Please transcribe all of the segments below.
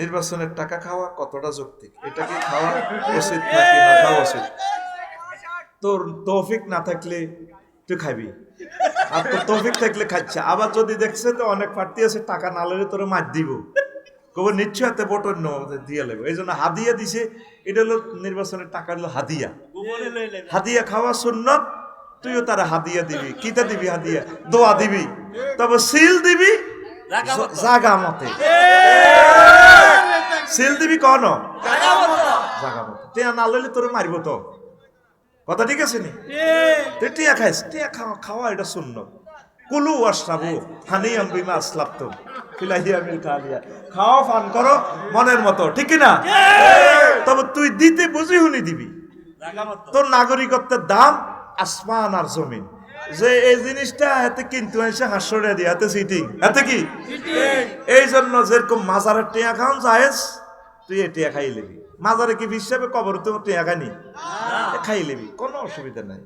নির্বাচনের টাকা খাওয়া কতটা যৌক্তিক? এটা কি খাওয়া উচিত নাকি না খাওয়া উচিত? তোর তৌফিক না থাকলে তুই খাবি, আর তোর তৌফিক থাকলে খাচ্ছে। আবার যদি দেখছে তো অনেক প্রার্থী আছে টাকা না লেগে তোর মার দিব, কবে নিশ্চয় হাতে ভোট দিয়ে লেবে, এই জন্য হাদিয়া দিছে। এটা হলো নির্বাচনের টাকা, হলো হাদিয়া। হাদিয়া খাওয়া সুন্নত, তুইও তারা হাদিয়া দিবি। কিতা দিবি? হাদিয়া দোয়া দিবি, তবে সিল দিবি জাগা মতে। সিল দিবি কন জাগা মতে, টিয়া না লইলে তোরে মারিব তো। কথা ঠিক আছে নি? তুই টিয়া খাইস, টিয়া খাওয়া খাওয়া এটা সুন্নত। কুলু ওয়াশরাবু হানিয়াম বিমা আসলাফতুম ফিলাহিয়া মিল কালিয়া, খাওয়া পান করো মনের মতো, ঠিক কি না? তবে তুই দিতে বুঝি হুনি দিবি। তোর নাগরিকত্বের দাম আসমান আর জমিন। যে এই জিনিসটা এতে কিন্তু এসে হাস্যরে দিয়ে এতে সিটিং, এতে কি এই জন্য যেরকম মাজারের টিয়া খাওয়ান জায়েজ, তুই এ টিয়া খাই লিবি। মাজারে কি হিসাবে কবর তো টিয়া খানি খাই লিবি, কোনো অসুবিধা নাই।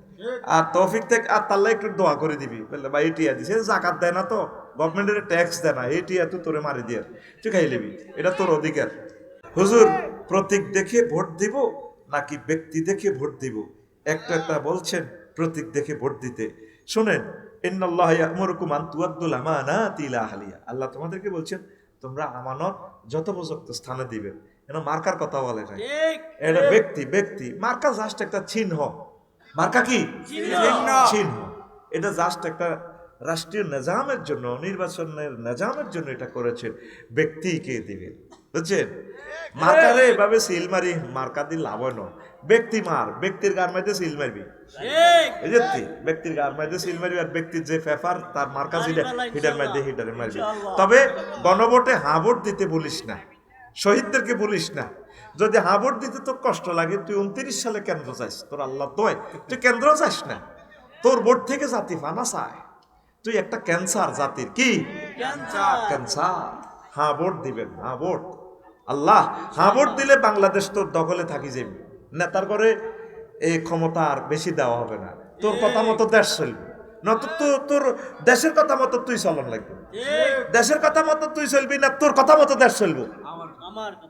আর তৌফিক থেকে আর তাল্লা একটু দোয়া করে দিবি, বললে ভাই এই টিয়া দিছে, জাকাত দেয় না তো, গভর্নমেন্টের ট্যাক্স দেয় না, এই টিয়া তুই তোরে মারি দিয়ে তুই খাই লিবি, এটা তোর অধিকার। হুজুর প্রতীক দেখে ভোট দিব নাকি ব্যক্তি দেখে ভোট দিব? একটা একটা বলছেন প্রতীক দেখে ভোট দিতে। শুনেন, ইন্নাল্লাহা ইয়া'মুরুকুম আন তুআদ্দুল আমানাতি ইলা আহলিহা, আল্লাহ তোমাদেরকে বলছেন তোমরা আমানত যথোপযুক্ত স্থানে দিবে। এটা মার্কার কথা বলে নাই, এটা ব্যক্তি। ব্যক্তি মার্কা জাস্ট একটা চিহ্ন। মার্কা কি চিহ্ন? এটা জাস্ট একটা রাষ্ট্রীয় নিজামের জন্য, নির্বাচনের নিজামের জন্য এটা করেছেন। ব্যক্তিকে দিবেন, বুঝছেন? মার্কারে এভাবে সিল মারি, মার্কা দিয়ে লাভ হয় না। ব্যক্তি মার, ব্যক্তির গার মাইতে সিল মারবি, ব্যক্তির গার মাইতে সিল মারবি, আর ব্যক্তির যে পেপার তার মার্কা হিটার মাইতে হিটারে মারবি। তবে গণভোটে হা ভোট দিতে বলিস না, শহীদদেরকে বলিস না। যদি হা ভোট দিতে তোর কষ্ট লাগে, তুই 29 সালে কেন্দ্র চাইস, তোর আল্লাহ দোয় তুই কেন্দ্র চাইস না। তোর ভোট থেকে জাতি ফানা চায়, তুই একটা ক্যান্সার জাতির। কি ক্যান্সার? হা ভোট দিবেন, হা ভোট। আল্লাহ হা ভোট দিলে বাংলাদেশ তোর দখলে থাকি যাবে, নেতার করে এই ক্ষমতা আর বেশি দেওয়া হবে না। তোর কথা মতো দেশ চলবে, নত তোর দেশের কথা মতো তুই চলন লাগবে। দেশের কথা মতো তুই চলবি না, তোর কথা মতো দেশ চলবো।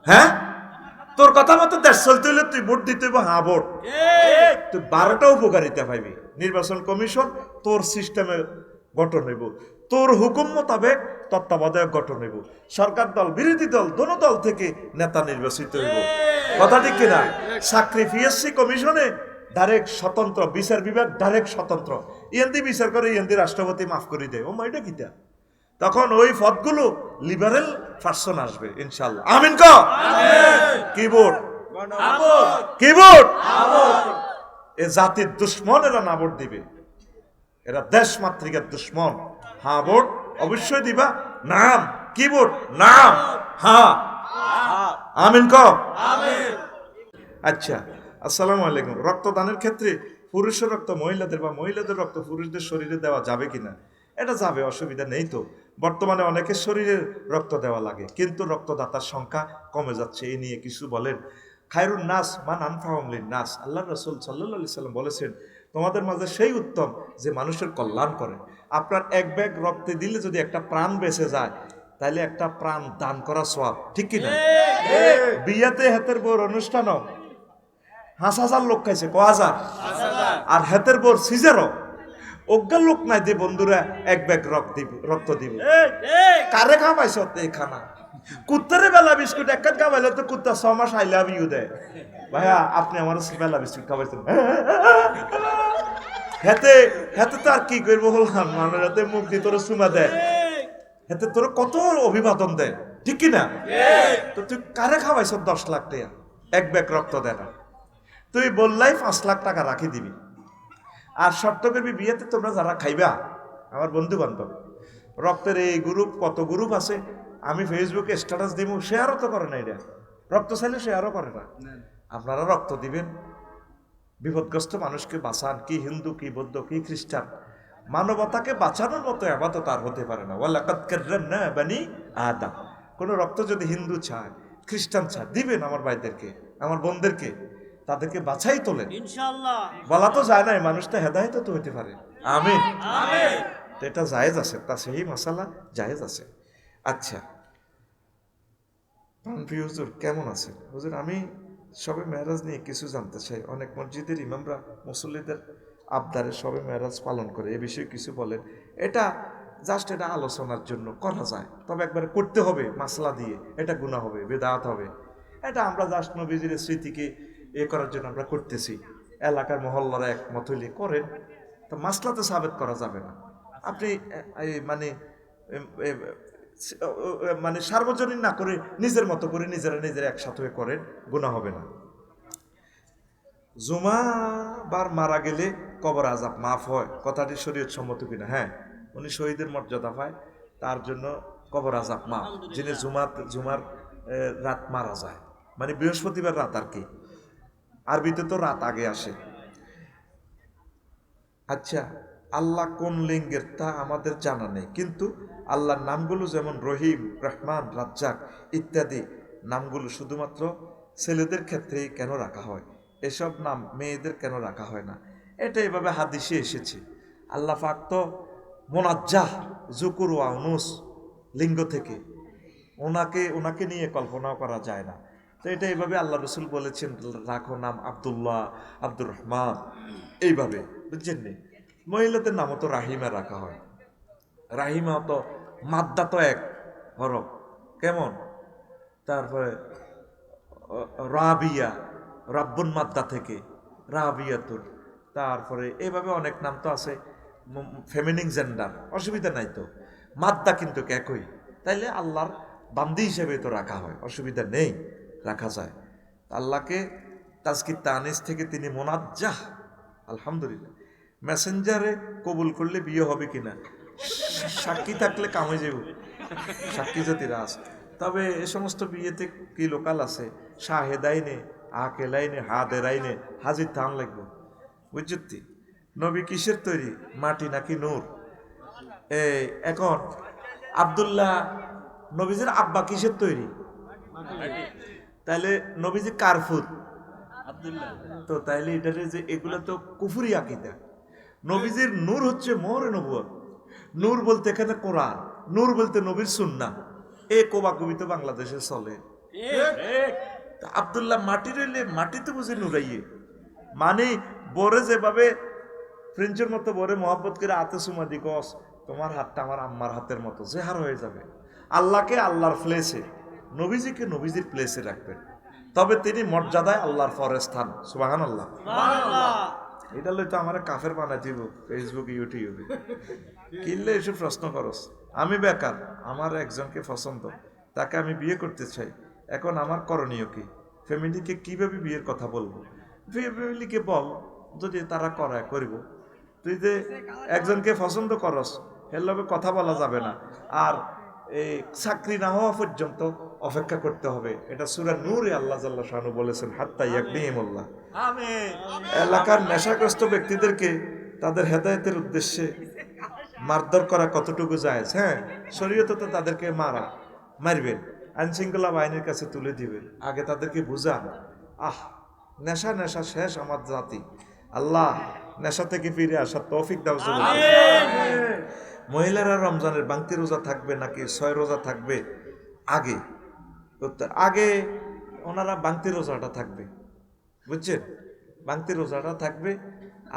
হ্যাঁ, তোর কথা মতো দেশ চলতে হলে তুই ভোট দিতে হইব, হা ভোট। তুই 12টা উপকারিতা পাইবি। নির্বাচন কমিশন তোর সিস্টেমে গঠন হইব, তোর হুকুম মোতাবেক তত্ত্বাবধায়ক গঠন হইব। সরকার দল বিরোধী দল দোনো দল থেকে নেতা নির্বাচিত হইব। কথা ঠিক কিনা? চাকরি পিএসসি কমিশনে ডাইরেক্ট স্বতন্ত্র, বিচার বিভাগ ডাইরেক্ট স্বতন্ত্র। ইএনদি বিচার করে, ইএনদি রাষ্ট্রপতি মাফ করে দেয়। ও মাইটা কিটা? তখন ওই পদগুলো লিবারেল পার্সন আসবে ইনশাআল্লাহ। আমিন ক কিবোর্ড কিবোর্ড। এ জাতির দুশ্মন, এরা না ভোট দিবে, এরা দেশ মাতৃকার দুশ্মন। হ্যাঁ ভোট অবশ্যই দিবা। নাম কিবোর্ড, নাম হ্যাঁ। আমিন ক। আচ্ছা, আসসালামু আলাইকুম। রক্তদানের ক্ষেত্রে পুরুষের রক্ত মহিলাদের বা মহিলাদের রক্ত পুরুষদের শরীরে দেওয়া যাবে কিনা? এটা যাবে, অসুবিধা নেই তো। বর্তমানে অনেকের শরীরে রক্ত দেওয়া লাগে, কিন্তু রক্তদাতার সংখ্যা কমে যাচ্ছে। এই নিয়ে কিছু বলেন। খায়রুন নাস মান আনফাহুম লিন-নাস, আল্লাহর রাসূল সাল্লাল্লাহু আলাইহি সাল্লাম বলেছেন তোমাদের মাঝে সেই উত্তম যে মানুষের কল্যাণ করে। আপনার এক ব্যাগ রক্তে দিলে যদি একটা প্রাণ বেঁচে যায়, তাহলে একটা প্রাণ দান করা সওয়াব, ঠিক কি না? বিয়াতে হাতের বউর অনুষ্ঠানও 5,000 লোক খাইছে, ক হাজার, আর হাতের বউর সিজারও অজ্ঞা লোক নাই যে বন্ধুরা এক ব্যাগ রক্ত দিব। কারে খাওয়াইছ এই খানা? কুত্তারে বেলা বিস্কুট এক কাজ খাওয়াইলে তো কুত্তা 6 মাস আই লাভ ইউ দেয়। ভাইয়া আপনি আমার বেলা বিস্কুট খাওয়াইছেন, হেতে হেতে তো আর কি করবো বললাম, মানুষ হাতে মুখ দিয়ে তোর চুমা দেয়, হেতে তোর কত অভিবাদন দেয়, ঠিক কিনা? তো তুই কারে খাওয়াইছ 10 লাখ টাকা, এক ব্যাগ রক্ত দেয় না? তুই বললাই 5 লাখ টাকা রাখি দিবি। আর শর্ত করবি বিয়েতে তোমরা যারা খাইবা, আমার বন্ধু বান্ধব, রক্তের এই গ্রুপ, কত গ্রুপ আছে, আমি ফেসবুকে স্ট্যাটাস দিব, শেয়ারও তো করে না। এটা রক্ত চাইলে শেয়ারও করে না। আপনারা রক্ত দিবেন, বিপদগ্রস্ত মানুষকে বাঁচান। কি হিন্দু, কি বৌদ্ধ, কি খ্রিস্টান, মানবতাকে বাঁচানোর মতো ইবাদত আর হতে পারে না। ওয়ালাকাদ কাররামনা বানি আদম। কোন রক্ত যদি হিন্দু চায়, খ্রিস্টান চায়, দিবেন আমার ভাইদেরকে, আমার বোনদেরকে, তাদেরকে বাছাই তোলেন ইনশাআল্লাহ। বলা তো যায় না, মানুষটা হেদায়েত তো হতে পারে। আমিন আমিন। এটা জায়েজ আছে, তা সেই মাসালা জায়েজ আছে। আচ্ছা, প্রাণপ্রিয় হুজুর কেমন আছেন? হুজুর আমি সবে মেরাজ নিয়ে কিছু জানতে চাই। অনেক মসজিদের ইমামরা মুসল্লিদের আবদারে সবে মেরাজ পালন করে, এ বিষয়ে কিছু বলেন। এটা জাস্ট এটা আলোচনার জন্য করা যায়, তবে একবারে করতে হবে মাসলা দিয়ে, এটা গুনাহ হবে, বেদাত হবে। এটা আমরা জাস্ট নবীজির স্মৃতিকে করার জন্য আমরা করতেছি। এলাকার মহল্লারা একমত হইলে করেন, তো মাসলাতে সাবেত করা যাবে না। আপনি মানে মানে সার্বজনীন না করে নিজের মতো করে নিজেরা একসাথে হয়ে করেন, গুনাহ হবে না। জুমাবার মারা গেলে কবর আযাব মাফ হয়, কথাটি শরীয়ত সম্মত কিনা? হ্যাঁ, উনি শহীদের মর্যাদা পায়, তার জন্য কবর আযাব মাফ। যিনি জুমার রাত মারা যায়, মানে বৃহস্পতিবার রাত আর কি, আরবিতে তো রাত আগে আসে। আচ্ছা, আল্লাহ কোন লিঙ্গের তা আমাদের জানা নেই, কিন্তু আল্লাহর নামগুলো যেমন রহিম, রহমান, রাজ্জাক ইত্যাদি নামগুলো শুধুমাত্র ছেলেদের ক্ষেত্রেই কেন রাখা হয়? এসব নাম মেয়েদের কেন রাখা হয় না? এটা এভাবে হাদিসে এসেছে। আল্লাহ পাক তো মোনাজ্জাহ, জুকুর ওয়া উনুস লিঙ্গ থেকে, ওনাকে নিয়ে কল্পনাও করা যায় না। তো এটা এইভাবে আল্লাহ রসুল বলেছেন, রাখো নাম আব্দুল্লাহ, আব্দুর রহমান, এইভাবে, বুঝছেন নি? মহিলাদের নামও তো রাহিমা রাখা হয়। রাহিমা তো মাদ্দা তো এক হরফ, কেমন? তারপরে রাবিয়া, রাব্বুন মাদ্দা থেকে রাবিয়াতুর। তারপরে এইভাবে অনেক নাম তো আছে, ফেমিনিন জেন্ডার, অসুবিধা নাই তো, মাদ্দা কিন্তু একই। তাইলে আল্লাহর বান্দি হিসেবে তো রাখা হয়, অসুবিধা নেই, রাখা যায়। আল্লাহকে তাজকির তানিস থেকে তিনি মোনাজ্জাহ, আলহামদুলিল্লাহ। মেসেঞ্জারে কবুল করলে বিয়ে হবে কিনা, সাক্ষী থাকলে কামে যাব, সাক্ষী জাতিরা আছে। তবে এ সমস্ত বিয়েতে কি লোকাল আছে, শাহেদাইনে, আকেলাইনে, হাদেরাইনে হাজির থান লাগবে, বুঝছি? নবী কিসের তৈরি, মাটি নাকি নূর? এখন আব্দুল্লাহ নবীজির আব্বা কিসের তৈরি? তাইলে নবীজি কারফুত তো, তাইলে এটারে যে এগুলো তো কুফরি আকীদা। নবীজির নূর হচ্ছে মোহরে নবুয়ত। নূর বলতে এখানে কোরআন, নূর বলতে নবীর সুন্নাহ। কোবা কবিতা বাংলাদেশে চলে। আব্দুল্লাহ মাটি রইলে মাটিতে বুঝে নুরাইয়ে, মানে বরে যেভাবে ফ্রেঞ্চের মতো বরে মহব্বত করে আতে সুমা দি কস, তোমার হাতটা আমার আম্মার হাতের মতো, জেহার হয়ে যাবে। আল্লাহকে আল্লাহর প্লেসে, নবীজিকে নবীজির প্লেসে রাখবেন, তবে তিনি মর্যাদায় আল্লাহর ফরস্থান। সুবহানাল্লাহ। এটা লইতো আমার কাফের বানাই দিব ফেসবুক, ইউটিউবে। কিনলে এসব প্রশ্ন করস। আমি বেকার, আমার একজনকে পছন্দ, তাকে আমি বিয়ে করতে চাই, এখন আমার করণীয় কি? ফ্যামিলিকে কিভাবে বিয়ের কথা বলবো? ফ্যামিলিকে বল, যদি তারা করায় করিব। তুই যে একজনকে পছন্দ করস, এর লগে কথা বলা যাবে না, আর এই চাকরি না হওয়া পর্যন্ত অপেক্ষা করতে হবে। এটা সূরা নূরে আল্লাহ জাল্লা শানু বলেছেন, হাত্তা ইয়াকনিহিমুল্লাহ। এলাকার নেশাগ্রস্ত ব্যক্তিদেরকে তাদের হেদায়েতের উদ্দেশ্যে মারধর করা কতটুকু জায়েজ? হ্যাঁ, শরীয়তে তো তাদেরকে মারবেন, আইনশৃঙ্খলা বাহিনীর কাছে তুলে দিবেন, আগে তাদেরকে বুঝান। নেশা শেষ আমার জাতি। আল্লাহ নেশা থেকে ফিরে আসার তৌফিক দাও। মহিলারা রমজানের বাংতি রোজা থাকবে নাকি 6 রোজা থাকবে? আগে ওনারা বাংতি রোজাটা থাকবে, বুঝছেন? বাংতি রোজাটা থাকবে।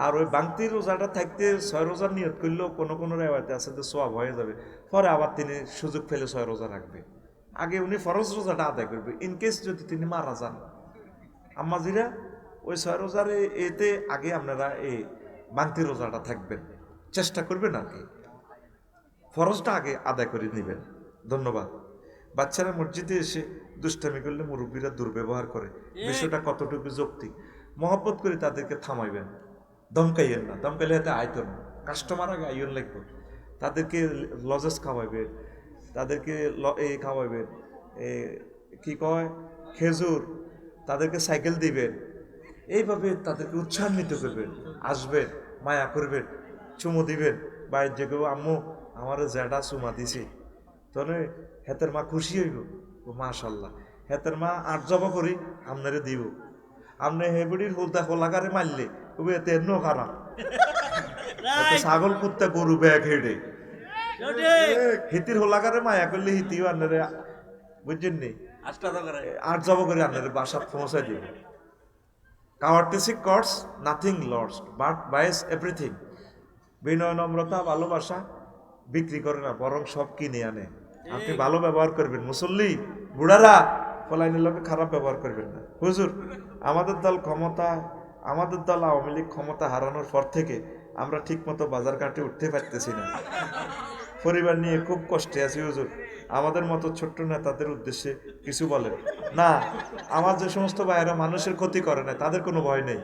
আর ওই বাংতি রোজাটা থাকতে 6 রোজার নিয়ত করলেও কোনো রেওয়ায়তে আছে যে সওয়াব হয়ে যাবে, পরে আবার তিনি সুযোগ পেলে 6 রোজা রাখবে। আগে উনি ফরজ রোজাটা আদায় করবে, ইনকেস যদি তিনি মারা যান। আম্মাজিরা ওই 6 রোজার এতে আগে আপনারা এই বাংতি রোজাটা থাকবেন, চেষ্টা করবেন আর কি, ফরজটা আগে আদায় করে নেবেন। ধন্যবাদ। বাচ্চারা মসজিদে এসে দুষ্টামি করলে মুরব্বীরা দুর্ব্যবহার করে, বিষয়টা কতটুকু যৌক্তিক? মহব্বত করে তাদেরকে থামাইবেন, ধমকাইয়েন না। ধমকাইলে হাতে আইতো না, কাস্টমার আগে আইন লাগবে। তাদেরকে লজেস খাওয়াইবেন, তাদেরকে খাওয়াইবেন, কি কয়, খেজুর, তাদেরকে সাইকেল দিবেন। এইভাবে তাদেরকে উৎসাহিত করবেন, আসবেন, মায়া করবেন, চুমু দিবেন। বাড়ির যে কেউ, আম্মু আমার জ্যাডা চুমা দিছি, তাহলে হেতের মা খুশি হইব, মাশাল্লাহ। হেতের মা 8 জবা করি আপনারে দিব। আপনি হেবড়ির হোলাগারে মারলে তবে এতে এন্ন খারাপ, ছাগল কুত্তা গরু ব্যাগ হেডে হিতির হোলাগারে মায়া করলে হিতিও আপনারে, বুঝছেন নি? আট জব করে আপনার বাসা পৌঁছায় দিব। Courtesy costs nothing lost but buys everything. বিনয় নম্রতা ভালোবাসা বিক্রি করে না, বরং সব কিনে আনে। আপনি ভালো ব্যবহার করবেন, মুসল্লি বুড়ারা ফলাইনের লোকে খারাপ ব্যবহার করবেন না। হুজুর আমাদের দল আওয়ামী লীগ ক্ষমতা হারানোর পর থেকে আমরা ঠিক মতো বাজার ঘাটে উঠতে পারতেছি না, পরিবার নিয়ে খুব কষ্টে আছি। হুজুর আমাদের মতো ছোট্ট নেতাদের উদ্দেশ্যে কিছু বলেন না। আমার যে সমস্ত ভাইয়েরা মানুষের ক্ষতি করে না, তাদের কোনো ভয় নেই,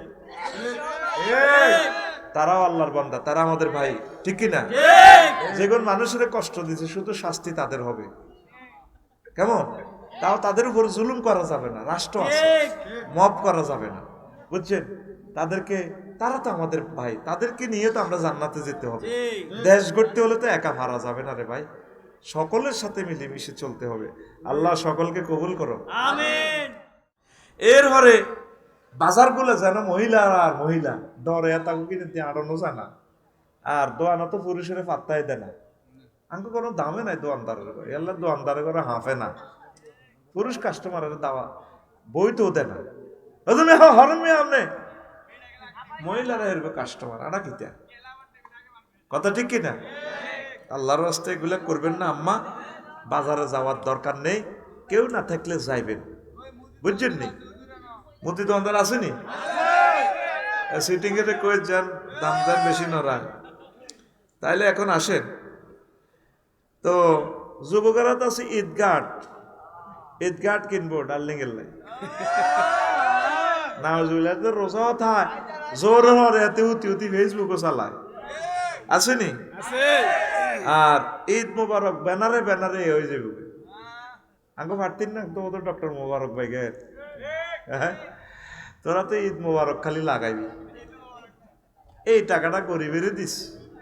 তারাও আল্লাহর বান্দা, তারা আমাদের ভাই, ঠিক কিনা? যেগুলো মানুষের কষ্ট দিচ্ছে শুধু শাস্তি তাদের হবে, কেমন? তাও তাদের উপর জুলুম করা যাবে না, রাষ্ট্র আছে, মব করা যাবে না, বুঝছেন? তারা তো আমাদের ভাই, তাদেরকে নিয়ে তো আমরা জান্নাতে যেতে হবে। দেশ গড়তে হলে তো একা পারা যাবে না রে ভাই, সকলের সাথে মিলেমিশে চলতে হবে। আল্লাহ সকলকে কবুল করো, আমিন। এরপরে বাজারগুলো যেন মহিলা আর মহিলা দরে তাকে কিনে আড়ানো যায় না, আর দোয়ানো তো পুরুষের পাত্তাই দেয় না। আমাকে কোনো দামে নাই দোয়ানদারের করে, এল্লা দোয়ানদারের করে হাফে না, পুরুষ কাস্টমারের দাওয়া বই তো দেয় না। হরমে আপনি মহিলারা এরকম কাস্টমার আনা কিতা কথা, ঠিক কিনা? আল্লাহর রাস্তায় এগুলো করবেন না আম্মা। বাজারে যাওয়ার দরকার নেই, কেউ না থাকলে যাইবেন, বুঝছেন নি? মতি দোকানদার আসেনি, সিটিং এর কয়ে যান, দাম দাম বেশি নড়ান। তাইলে এখন আসেন তো যুবকেরা তো আছে ঈদগাট কিনবো ডার্লিং এর লাই না, রোজাও থাক জোর হরে উতি ফেসবুকও চালায়, আসেনি? আর ঈদ মোবারক ব্যানারে ব্যানারে হয়ে যাবে। আঙ্গো পারতেন না তো ওদের ডক্টর মোবারক ভাই গে, তোরা তো ঈদ মোবারক খালি লাগাইবি, এই টাকাটা গরিবেরই দিস,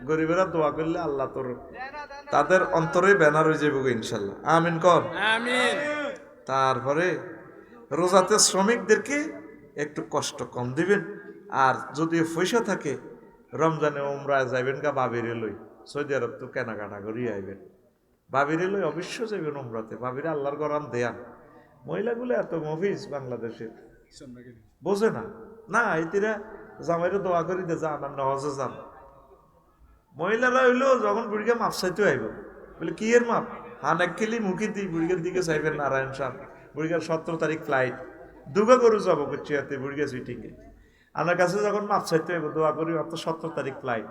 গরিবেরা দোয়া করলে আল্লাহ তোর তাদের অন্তরে ব্যানার হয়ে যাবে ইনশাল্লাহ, আমিন কর, আমিন। তারপরে রোজাতে শ্রমিকদেরকে একটু কষ্ট কম দিবেন, আর যদি পয়সা থাকে রমজানে উমরায় যাইবেন গা বাবিরে লই, সৌদি আরব তো কেনাকাটা করিয়ে আইবেন, বাবিরে লই অবশ্য যাইবেন উমরাতে, বাবিরে আল্লাহর গরান দেয়ান। মহিলাগুলো এত মফিজ বাংলাদেশের বোঝে না, না এতিরা জামাইরে দোয়া করি দে যান আর নওয়াজে যান। মহিলারা হইলো যখন বুড়িকে মাপ চাইতে আইব, বলে কি এর মাপ? হান এক খেলি মুখি দিই বুড়িকের দিকে চাইবেন নারায়ণ সাহ, বুড়িকার 17 তারিখ ফ্লাইট, দুগা গরু যাবো করছিয়াতে বুড়িকে সুইটিংয়ে, আমার কাছে যখন মাপ চাইতে হইব দোয়া করি অত 17 তারিখ ফ্লাইট।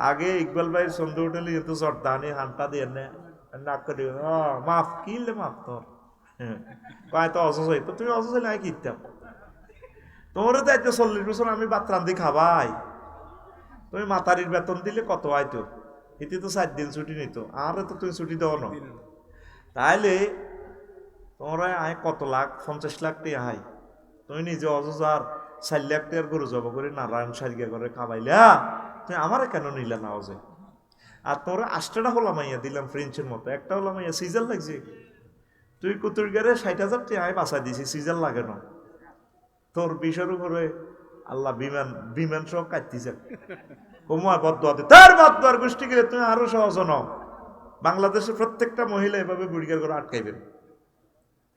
আগে ইকবাল ভাই সন্ধ্যে উঠেলি কিন্তু জর্দানি হানটা দিয়ে নাক করে মাফ কিনলে মাপ তোর, কয় তো অসুস্থ তো তুমি অসুস্থ নাই কিনতাম, তোমারও তো একটা 40 বছর আমি ভাত রান্ধি খাবাই, তুমি মাতারির বেতন দিলে কত আইতো, এতে তো 4 দিন ছুটি নিত, আর তো তুমি ছুটি দাও না, তাইলে তোমরা আয় কত লাখ 50 লাখ টাকা হাই, তুমি নিজে অজার 4 লাখ টাকার গরু জব করে নারায়ণ সারিয়া করে খাবাইলা, তুমি আমারে কেন নিলা না অজে? আর তোরা 8টা হলামাইয়া দিলাম ফ্রেঞ্চের মতো, একটা হলামাইয়া সিজার লাগছে, তুই কুতুর গেলে 60,000 টাকা বাঁচা দিছি, সিজার লাগে না তোর বিষয়ের উপরে আল্লাহ বিমান সহ কাটতেছে, কমায় বদুয়াতে তার বদুয়ার গোষ্ঠী গেলে তুমি আরো সহজ নও। বাংলাদেশের প্রত্যেকটা মহিলা এভাবে বুড়িগার করে আটকাইবেন,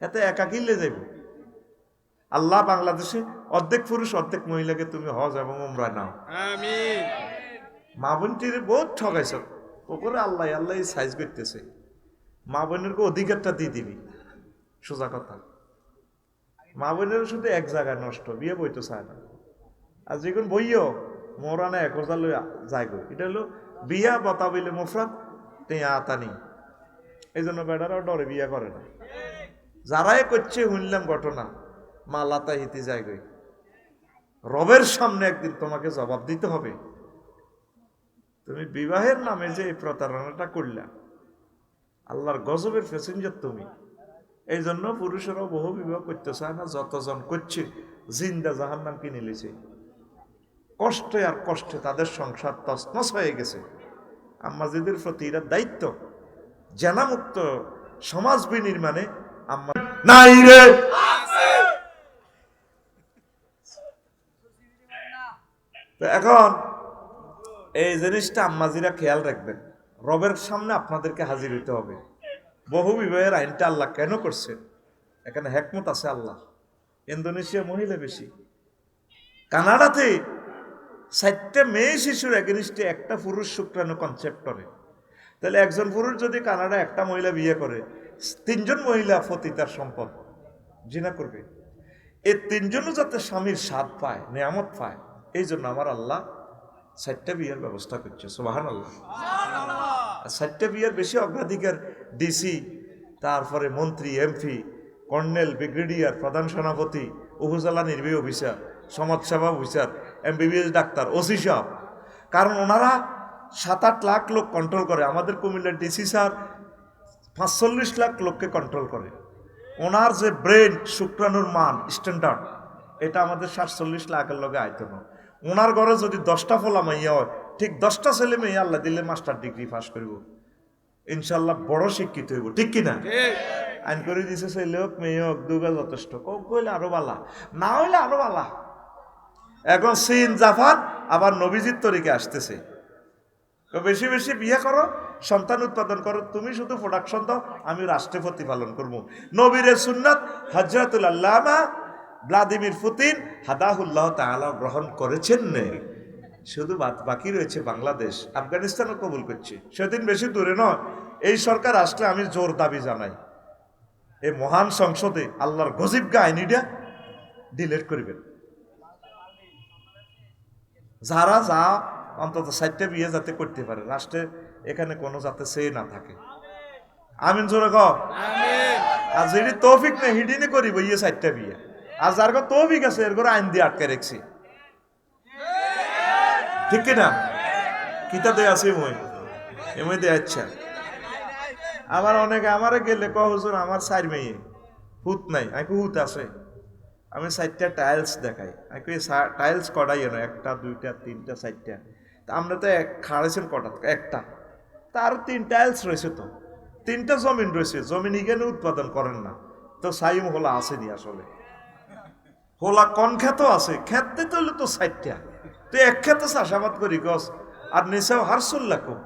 এতে একা কিনলে যাইব। আল্লাহ বাংলাদেশে অর্ধেক পুরুষ অর্ধেক মহিলাকে তুমি হজ এবং উমরা নাও, আমিন। মা বোনটির বহুত ঠকাইছ, ওপরে আল্লাহ আল্লাহ সাইজ করতেছে, মা বোনের অধিকারটা দিয়ে দিবি, সোজা কথা। মা বোনের শুধু এক জায়গায় নষ্ট, বিয়ে বইতে চায় না, আর যেগুলো বইও মোরানা 1000 লই যায় গো, এটা হলো বিয়া বতা বইলে মুফরাদ টেয়া আতানি, এই জন্য বেড়ারাও ডরে বিয়া করে না। যারাই করছে শুনলাম ঘটনা, মা লাতা হিতে যায় গই, রবের সামনে একদিন তোমাকে জবাব দিতে হবে, তুমি বিবাহের নামে যে এই প্রতারণাটা করলা, আল্লাহর গজবের প্যাসেঞ্জার তুমি। এই জন্য পুরুষেরাও বহু বিবাহ করতে চায় না, যতজন করছে জিন্দা জাহান্নাম কিনে নিয়েছে, কষ্টে আর কষ্টে তাদের সংসার তছনছ হয়ে গেছে। আম্মাজিদের প্রতি এরা দায়িত্ব, জেনামুক্ত সমাজ বিনির্মাণে আম্মা নাই রে। তো এখন এই জিনিসটা আম্মাজিরা খেয়াল রাখবেন, রবের সামনে আপনাদেরকে হাজির হইতে হবে। বহু বিবাহের আইনটা আল্লাহ কেন করছেন? এখানে হেকমত আছে আল্লাহ। ইন্দোনেশিয়া মহিলা বেশি। কানাডাতে 4টা মেয়ে শিশুর এগেনিস্টে একটা পুরুষ শুক্রাণু কনসেপ্ট করে। তাহলে একজন পুরুষ যদি কানাডা একটা মহিলা বিয়ে করে, 3জন মহিলা পতিতার সম্পদ জিনা করবে। এই 3জনও যাতে স্বামীর স্বাদ পায়, নেয়ামত পায়, এই জন্য আমার আল্লাহ 4টা বিয়ের ব্যবস্থা করছে। সুবহানাল্লাহ। 4টা বিয়ের বেশি অগ্রাধিকার ডিসি, তারপরে মন্ত্রী, এমপি, কর্নেল, ব্রিগেডিয়ার, প্রধান সেনাপতি, উপজেলা নির্বাহী অফিসার, সমাজসেবা অফিসার, এমবিবিএস ডাক্তার, ওসি সাহেব। কারণ ওনারা 7-8 লাখ লোক কন্ট্রোল করে। আমাদের কুমিল্লার ডিসি স্যার 45 লাখ লোককে কন্ট্রোল করে। ওনার যে ব্রেন, শুক্রাণুর মান স্ট্যান্ডার্ড, এটা আমাদের 47 লাখের লগে আইতো না। ওনার ঘরে যদি 10টা ফলা মাইয়া হয়, ঠিক 10টা ছেলে মেয়ে আল্লাহ দিলে মাস্টার ডিগ্রি পাস করব, ইনশাল্লাহ বড় শিক্ষিত হইব। ঠিক কিনা? আইন করে দিছে ছেলে হোক মেয়ে হোক, দুগা যথেষ্ট। কক হইলে আরো বালা, না হইলে আরো বালা। এখন চীন, জাপান আবার নবীজির তরিকে আসতেছে। বেশি বেশি বিয়ে করো, সন্তান উৎপাদন করো, তুমি শুধু প্রোডাকশন দাও, আমি রাষ্ট্রে প্রতিপালন করবো। নবীরের সুন্নাত হযরতুল আল্লামা ভ্লাদিমির পুতিন হাদাহুল্লাহ তাআলা গ্রহণ করেছেন নেই। শুধু বাকি রয়েছে বাংলাদেশ, আফগানিস্তানও কবুল করছে। সেদিন বেশি দূরে নয়, এই সরকার আসলে আমি জোর দাবি জানাই, এই মহান সংসদে আল্লাহর গজিবগা আইনিটা ডিলিট করবেন। যারা যা অন্তত 4টা বিয়ে যাতে করতে পারে রাষ্ট্রে, এখানে কোনো যাতে সে না থাকে। আমিন জোরে ক। আর যেটি তৌফিক নেই হিডিনে করিব ইয়ে 4টা বিয়ে। আর যার তৌফিক আছে এর করে আইন দিয়ে আটকে রেখছি। ঠিক কিনা? কিতা দেয় আছে মই এমনি দেয়। আচ্ছা, আবার অনেকে আমারে গেলে ক হুজুর আমার 4 মেয়ে, হুত নাই। আমি হুত আছে, আমি 4টা টাইলস দেখাই। আমি টাইলস কটাই এনো, 1টা 2টা 3টা 4টা। তা আমরা তো খাড়াইছেন কটা? একটা। তার 3 টাইলস রয়েছে, তো 3টা জমিন রয়েছে, জমিন এখানে উৎপাদন করেন না তো সাইম হোলা আসেনি। আসলে হোলা কোন ক্ষেত আছে? ক্ষেত দিতে হলে তো 4টা, তো এক ক্ষেতে চাষাবাদ করি গছ। আর নিচাও হারসুল্লাকুম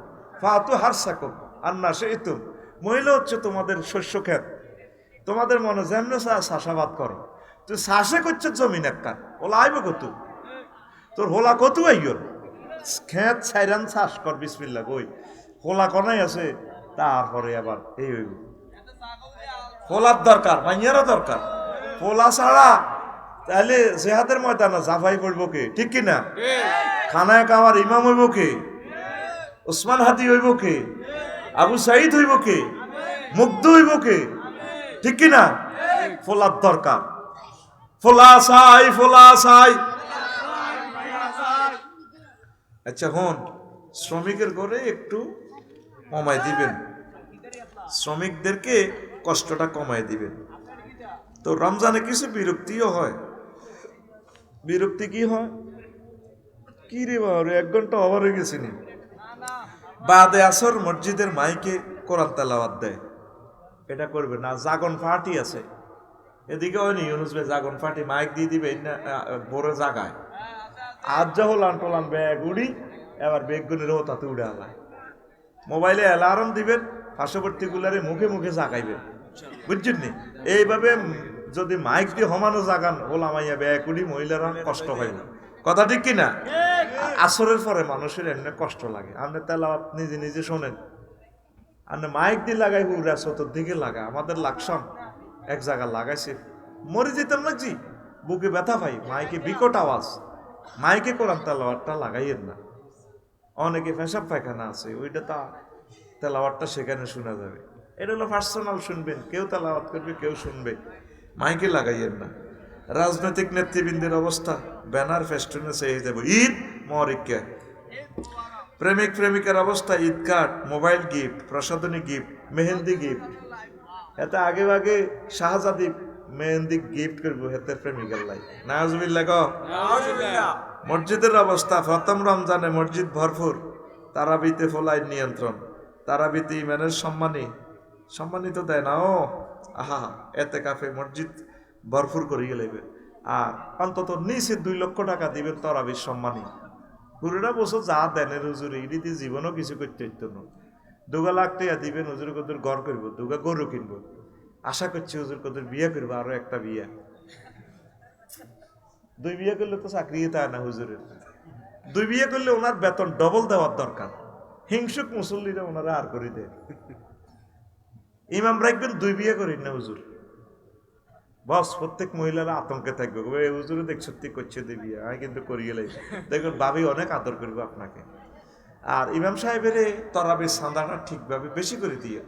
ফাতু হারসাকুম আর না সে ইতুম। মহিলা হচ্ছে তোমাদের শস্য ক্ষেত, তোমাদের মনে যেমন চাষাবাদ করো। তুই চাষে করছে জমিন একটা, ওলা আইব কত? তোর হোলা কত আইয়র? ক্ষেত ছাইরান চাষ কর, বিসমিল্লাহ কই হোলা কনাই আছে। তারপরে আবার এই হইব, হোলার দরকার, মাইয়ারও দরকার। হোলা ছাড়া তাহলে জেহাদের ময়দানে জাফাই পড়ব কে? ঠিক কিনা? খানায় খাওয়ার ইমাম হইব কে? ওসমান হাদি হইব কে? আবু সাইদ হইব কে? মুগ্ধ হইব কে? ঠিক কিনা? ফোলার দরকার। ফোলা চাই, ফোলা চাই। আচ্ছা হন, শ্রমিকের ঘরে একটু কমায় দিবেন, শ্রমিকদেরকে কষ্টটা কমায় দিবেন। তো রমজানে কিছু বিরক্তিও হয়। বিরক্তি কি হয়? কি রে বাবা, 1 ঘন্টা ওভার হয়ে গেছে নি। বাদে আসর মসজিদের মাইকে কোরআন তেলাওয়াত দেয়, এটা করবে না। জাগন পার্টি আছে এদিকে, হয়নি ইউনুস ভাই জাগন পার্টি মাইক দিয়ে দিবে বড় জাগায়। আজ যা হলান টোলান ব্যাগ উড়ি, এবার বেগগুলির তাতে উড়ে আলায়। মোবাইলে অ্যালার্ম দিবেন, পার্শ্ববর্তী গুলারে মুখে মুখে জাগাইবেন, বুঝছেন নি? এইভাবে যদি মাইক দিয়ে হমানো জাগান, ওলামাইয়া ব্যাগ উড়ি, মহিলারা কষ্ট হয় না। কথা ঠিক কিনা? আসরের পরে মানুষের এমনি কষ্ট লাগে। আপনি তেলাওয়াত নিজে নিজে শোনেন, আপনি মাইক দিয়ে লাগাই উড়ে চতুর্দিকে লাগা। আমাদের লাকসাম এক জায়গা লাগাইছে, মরে যেতাম লাগছি, বুকে ব্যথা পাই। মাইকে বিকট আওয়াজ, মাইকে কোরআন তেলাওয়াতটা লাগাইয়েন না। অনেকে পেশাব পায়খানা আছে, ওইটা তা তেলাওয়াতটা সেখানে শোনা যাবে। এটা হলো পার্সোনাল, শুনবেন, কেউ তেলাওয়াত করবে, কেউ শুনবে, মাইকে লাগাইয়েন না। রাজনৈতিক নেতৃবৃন্দের অবস্থা, ব্যানার ফেস্টুনে চেয়ে যাব ঈদ মরিকা। প্রেমিক প্রেমিকার অবস্থা, ঈদ কার্ড, মোবাইল গিফট, প্রসাধনী গিফট, মেহেন্দি গিফট। এতে আগে আগে শাহজাদি মেহেন্দি গিফট করবো হেতে প্রেমিকার লাই। নাউজুবিল্লাহ ক। মসজিদের অবস্থা, প্রথম রমজানে মসজিদ ভরপুর, তারাবিতে ফোলাই নিয়ন্ত্রণ, তারাবিতে ইমানের সম্মানিত দেয় না। ও আহা, এতে কাফে মসজিদ ভরপুর করে গেলেবে। আর অন্তত নিচে 2 লক্ষ টাকা দিবেন তরাবির সম্মানী। পুরোটা বছর যা দেনের হুজুরে ইডিতে জীবনও কিছু করতে হইতো না। 2 লাখ টাকা দিবেন, হুজুরে কত ঘর করবো, 2 গরু কিনবো। আশা করছি হুজুর কত বিয়ে করবো, আরো একটা বিয়ে। 2 বিয়ে করলে তো চাকরি তাই না হুজুরের। 2 বিয়ে করলে ওনার বেতন ডবল দেওয়ার দরকার। হিংসুক মুসল্লিরা ওনারা আর করে দেয়। ইমাম রাখবেন 2 বিয়ে করেন না হুজুর, বস প্রত্যেক মহিলারা আতঙ্কে থাকবে, হুজুরে দেখ সত্যি করছে 2 বিয়ে, আমি কিন্তু করিয়ে লাই, দেখুন ভাবি অনেক আদর করবে আপনাকে। আর ইমাম সাহেবের তরাবির সান্দাটা ঠিকভাবে বেশি করে দিয়ে,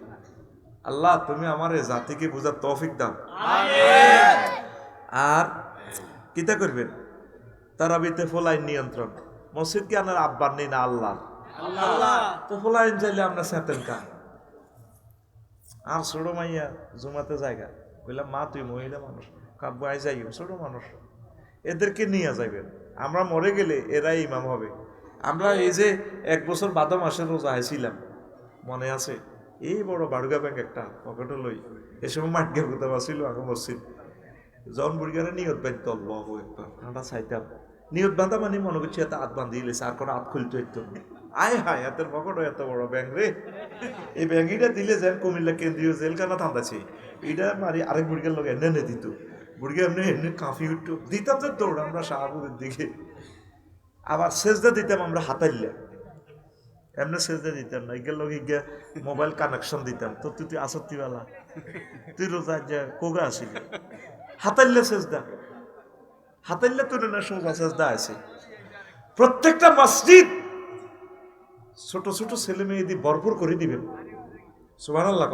আল্লাহ তুমি আমার জাতিকে বোঝার তৌফিক দাও। আর কিতা করবেন, তারাবিতে ফোলাইন নিয়ন্ত্রণ, মসজিদ কি আপনার আব্বার নেই না আল্লাহ, তো ফোলাইন চাইলে আমরা সেতেন কা। আর ছোট মাইয়া জুমাতে জায়গা বললাম, মা তুই মহিলা মানুষ, কাব্য আই যাইও, ছোট মানুষ, এদেরকে নিয়ে যাইবেন, আমরা মরে গেলে এরাই ইমাম হবে। আমরা এই যে 1 বছর 12 মাসের রোজা হয়েছিলাম, মনে আছে, এই বড় বাড়ুগা ব্যাংক একটা পকেটে লই, এ সময় মাঠকে কোথাও আসছিল আগে মসজিদ, জন বুড়িগারে নিয়ত বাঁধতে আল্লাহ একবার আমরা চাইতাম, নিয়ত বাঁধা মানে মনে করছি এত হাত বাঁধিয়ে লেছে, আর কোনো হাত খুলতে হইতো, আয় হায় এতের পকেটও এত বড় ব্যাংক রে, এই ব্যাংকিটা দিলে যেন কুমিল্লা কেন্দ্রীয় জেলখানা থামতাছে, এটা মারি আরেক বুড়িগার লোক এনে দিত, বুড়িগা এমনি এমনি কাঁফি উঠতো, দিতাম যে দৌড় আমরা শাহপুরের দিকে। আবার সেজদা দিতাম আমরা হাতাইলে, এমনি সেজদা দিতাম না, এগুলো লোক গিয়া মোবাইল কানেকশন দিতাম, তো তুই আসত্তিওয়ালা, তুই রোজা যা কোগা আসিল, হাতাইলে সেজদা, হাতাইলে তো না সোজা সেজদা আছে। প্রত্যেকটা মসজিদ ছোট ছোট ছেলে মেয়ে দিয়ে ভরপুর করে দিবেন, সুবহানাল্লাহ।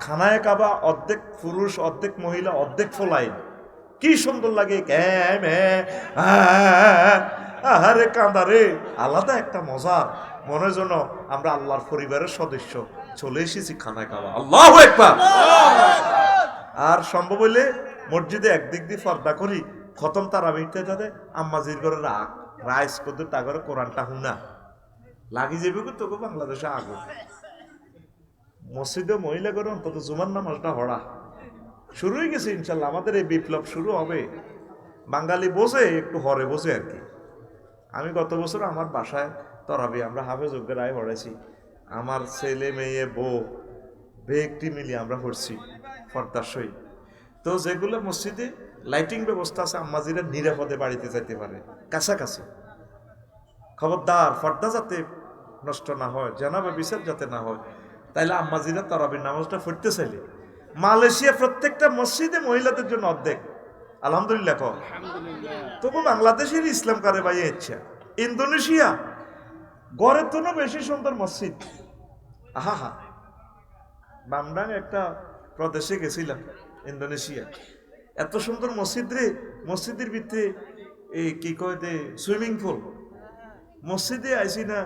খানায় কাবা অর্ধেক পুরুষ অর্ধেক মহিলা অর্ধেক ফোলাইন, কি সুন্দর লাগে, আরে কাঁদারে, আলাদা একটা মজা, মনে যেন আমরা আল্লাহর পরিবারের সদস্য চলে এসেছি খানায় কাবা। আল্লাহু আকবার। আর সম্ভব হইলে মসজিদে একদিক দিয়ে পর্দা করি, খতম তারাবিতে যাতে আম্মাজির ঘরে রাইস করতে তা করে কোরআনটা হুনা লাগি যাবে, তোকে বাংলাদেশে আগুন। মসজিদে মহিলা করে অন্তত জুমার নামাজটা হড়া শুরু হয়ে গেছে ইনশাল্লাহ, আমাদের এই বিপ্লব শুরু হবে। বাঙালি বোঝে একটু হরে বোঝে আর কি। আমি গত বছর আমার বাসায় তরাবি আমরা হাফেজ রায় পড়েছি, আমার ছেলে মেয়ে বউ বেগটি মিলিয়ে আমরা পড়ছি ফর্দার সই। তো যেগুলো মসজিদে লাইটিং ব্যবস্থা আছে, আম্মাজিরা নিরাপদে বাড়িতে যাইতে পারে কাছাকাছি, খবরদার ফর্দা যাতে নষ্ট না হয়, জানাবা বিচার যাতে না হয়, তাইলে আম্মাজিরা তারাবির নামাজটা পড়তে চাইলে মালয়েশিয়া প্রত্যেকটা মসজিদে মহিলাদের জন্য অর্ধেক, আলহামদুলিল্লাহ কহ। তবু বাংলাদেশের ইসলাম কারে ভাই ইচ্ছা, ইন্দোনেশিয়া গড়ের জন্য বেশি সুন্দর মসজিদ, আহা হা। বামডাং একটা প্রদেশে গেছিলাম ইন্দোনেশিয়া, এত সুন্দর মসজিদ রে, মসজিদের ভিতরে এই কি কয় দে সুইমিং পুল, মসজিদে আইসি না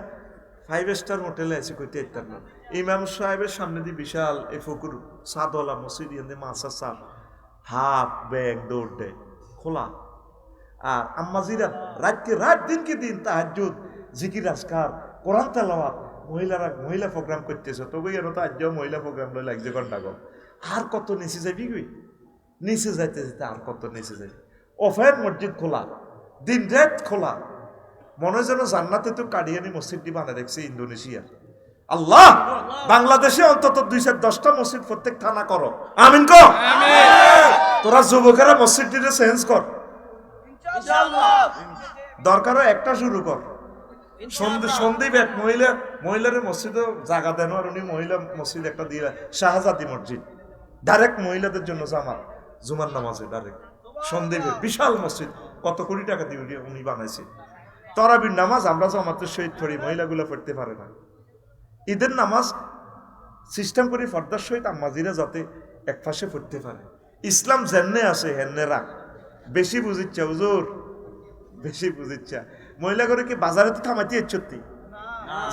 5 স্টার হোটেলে আইসি কইতে ইত্যার না। ইমাম সাহেবের সামনে দিয়ে বিশাল এই ফকুর সাদওয়ালা মসজিদ, ইয়াতে মাছা সাপ হাফ ব্যাগ দৌড় দেয় খোলা। আর আম্মাজিরা রাত দিনকে দিন তাহাজ্জুদ জিকির আজকার কোরআন তেলাওয়াত, মহিলারা মহিলা প্রোগ্রাম করতেছে, তবে এর তো আজ মহিলা প্রোগ্রাম লই লাগছে ঘন্টা গো। আর কত নিচে যাবি গই, নিচে যাইতে যেতে আর কত নিচে যাবি। অফায়ের মসজিদ খোলা, দিন রাত খোলা, মনে যেন জান্নাতে তো কাডিয়ানি মসজিদটি বানিয়ে দেখছে ইন্দোনেশিয়া। আল্লাহ বাংলাদেশে অন্তত 210টা মসজিদ প্রত্যেক থানা করো, আমিন কর। তোরা যুবকেরা মসজিদটিতে চেঞ্জ কর, দরকার একটা শুরু কর। সন্দীপ এক মহিলার মসজিদে জায়গা দেন, আর উনি মহিলা মসজিদ একটা দিয়ে শাহজাদি মসজিদ, ডাইরেক্ট মহিলাদের জন্য জামাত জুমার নামাজে ডাইরেক্ট সন্দীপের বিশাল মসজিদ, কত কোটি টাকা দিয়ে উনি বানাইছে। তরাবির নামাজ আমরা জামাতের সহিত পড়ি, মহিলাগুলো পড়তে পারে না। ঈদের নামাজ সিস্টেম করে ফর্দার সহিত আম্মাজিরা যাতে এক পাশে পড়তে পারে। ইসলাম যেমনে আছে হেন্নে রাখ, বেশি বুঝিচ্ছা হুজুর, বেশি বুঝিচ্ছা। মহিলা করে কি বাজারে তো থামাইতে সত্যি,